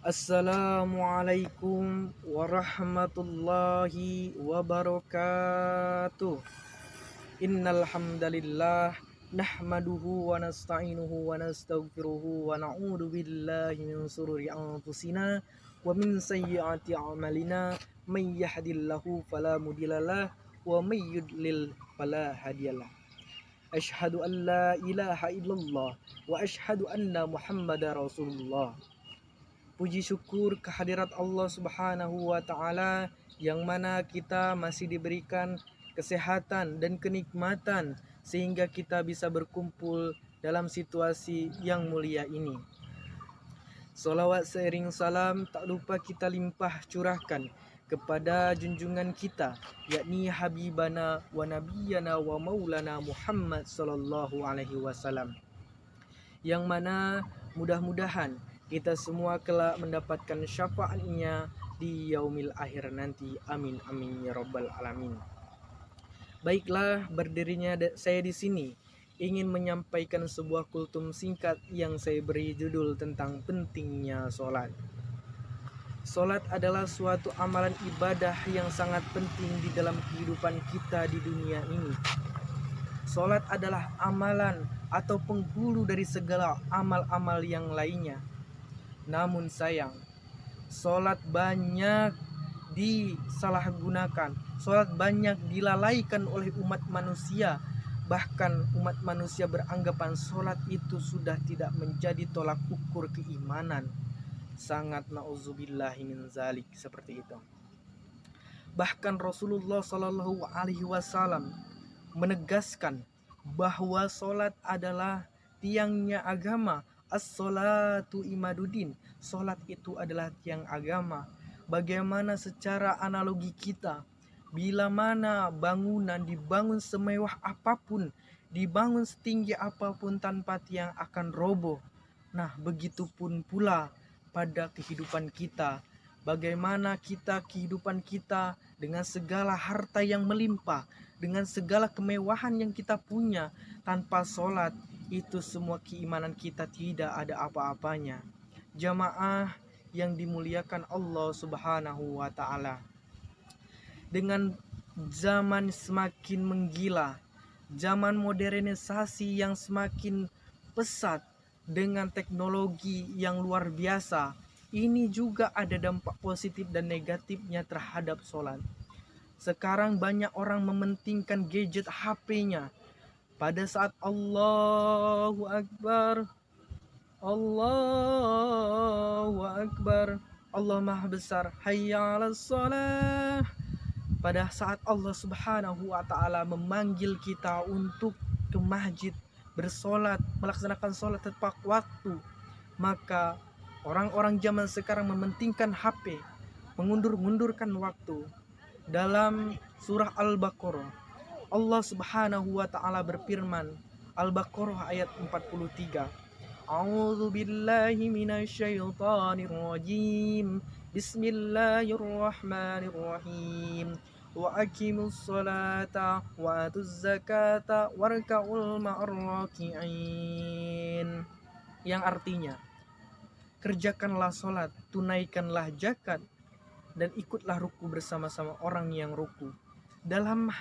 Assalamualaikum warahmatullahi wabarakatuh. Innal hamdalillah nahmaduhu wa nasta'inuhu wa nastaghfiruhu wa na'udzu billahi min shururi anfusina wa min sayyiati a'malina may yahdihillahu fala mudhillalah wa may yudlil fala hadiyalah. Asyhadu an la ilaha illallah wa asyhadu anna Muhammadar Rasulullah. Puji syukur kehadirat Allah Subhanahu wa Ta'ala, yang mana kita masih diberikan kesehatan dan kenikmatan sehingga kita bisa berkumpul dalam situasi yang mulia ini. Salawat seiring salam tak lupa kita limpah curahkan kepada junjungan kita, yakni Habibana wa Nabiyana wa Maulana Muhammad sallallahu alaihi wasallam, yang mana mudah-mudahan kita semua kelak mendapatkan syafaatnya di yaumil akhir nanti. Amin amin ya rabbal alamin. Baiklah, berdirinya saya di sini ingin menyampaikan sebuah kultum singkat yang saya beri judul tentang pentingnya sholat. Sholat adalah suatu amalan ibadah yang sangat penting di dalam kehidupan kita di dunia ini. Sholat adalah amalan atau penghulu dari segala amal-amal yang lainnya. Namun sayang, sholat banyak disalahgunakan, sholat banyak dilalaikan oleh umat manusia. Bahkan umat manusia beranggapan sholat itu sudah tidak menjadi tolak ukur keimanan. Sangat na'udzubillahi min zalik, seperti itu. Bahkan Rasulullah Shallallahu Alaihi Wasallam menegaskan bahwa sholat adalah tiangnya agama. As-sholatu imaduddin, sholat itu adalah tiang agama. Bagaimana secara analogi kita, bila mana bangunan dibangun semewah apapun, dibangun setinggi apapun tanpa tiang akan roboh. Nah, begitupun pula pada kehidupan kita. Bagaimana kehidupan kita dengan segala harta yang melimpah, dengan segala kemewahan yang kita punya, tanpa sholat, itu semua keimanan kita tidak ada apa-apanya. Jamaah yang dimuliakan Allah Subhanahu wa Ta'ala, dengan zaman semakin menggila, zaman modernisasi yang semakin pesat, dengan teknologi yang luar biasa, ini juga ada dampak positif dan negatifnya terhadap sholat. Sekarang banyak orang mementingkan gadget HP-nya. Pada saat Allahu Akbar, Allahu Akbar, Allah Maha Besar, hayya 'alas shalah. Pada saat Allah Subhanahu wa Ta'ala memanggil kita untuk ke masjid, bersolat, melaksanakan solat tepat waktu, maka orang-orang zaman sekarang mementingkan HP, mengundur-undurkan waktu. Dalam surah Al-Baqarah, Allah Subhanahu wa Ta'ala berfirman, Al-Baqarah ayat 43, A'udzu billahi minasyaitonir rajim. Bismillahirrahmanirrahim. Wa aqimus sholata wa atuz zakata warka'ul ma'ar raki'in. Yang artinya, kerjakanlah sholat, tunaikanlah zakat, dan ikutlah ruku bersama-sama orang yang ruku. Dalam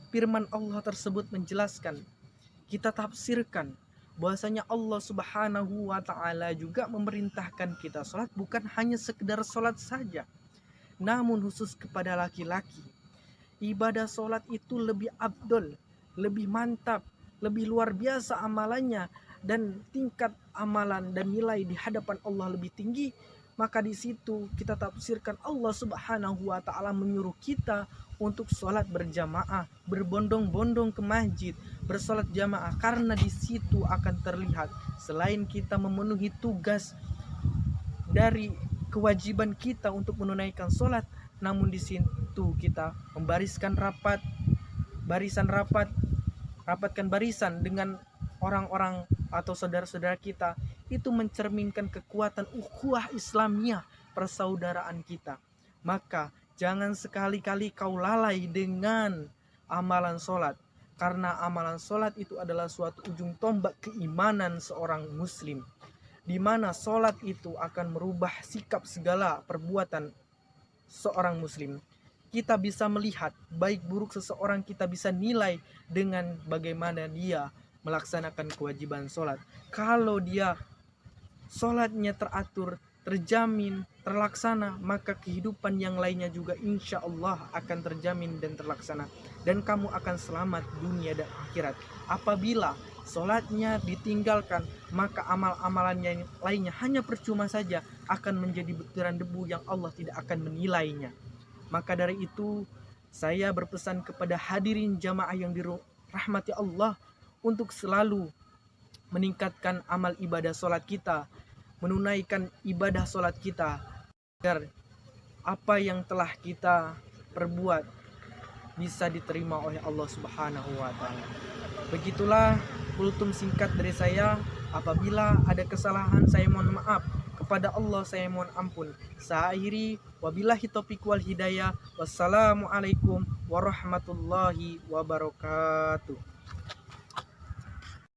firman Allah tersebut menjelaskan, kita tafsirkan bahwasanya Allah Subhanahu wa Ta'ala juga memerintahkan kita sholat bukan hanya sekedar sholat saja, namun khusus kepada laki-laki. Ibadah sholat itu lebih abdol, lebih mantap, lebih luar biasa amalannya, dan tingkat amalan dan nilai di hadapan Allah lebih tinggi. Maka di situ kita tafsirkan Allah Subhanahu wa Ta'ala menyuruh kita untuk sholat berjamaah, berbondong-bondong ke masjid, bersolat jamaah, karena di situ akan terlihat selain kita memenuhi tugas dari kewajiban kita untuk menunaikan sholat, namun di situ kita membariskan rapat, rapatkan barisan dengan orang-orang atau saudara-saudara kita. Itu mencerminkan kekuatan ukhuwah Islamiyah, persaudaraan kita. Maka jangan sekali-kali kau lalai dengan amalan sholat, karena amalan sholat itu adalah suatu ujung tombak keimanan seorang muslim. di mana sholat itu akan merubah sikap segala perbuatan seorang muslim. Kita bisa melihat baik buruk seseorang, kita bisa nilai dengan bagaimana dia melaksanakan kewajiban sholat. Kalau dia sholatnya teratur, terjamin, terlaksana, maka kehidupan yang lainnya juga insya Allah akan terjamin dan terlaksana, dan kamu akan selamat dunia dan akhirat. Apabila sholatnya ditinggalkan, maka amal-amalannya lainnya hanya percuma saja, akan menjadi butiran debu yang Allah tidak akan menilainya. Maka dari itu saya berpesan kepada hadirin jamaah yang dirahmati Allah untuk selalu meningkatkan amal ibadah sholat kita, menunaikan ibadah sholat kita, agar apa yang telah kita perbuat bisa diterima oleh Allah Subhanahu wa Ta'ala. Begitulah kultum singkat dari saya. Apabila ada kesalahan, saya mohon maaf. Kepada Allah saya mohon ampun. Saya akhiri, wabillahi taufiq wal hidayah. Wassalamualaikum warahmatullahi wabarakatuh.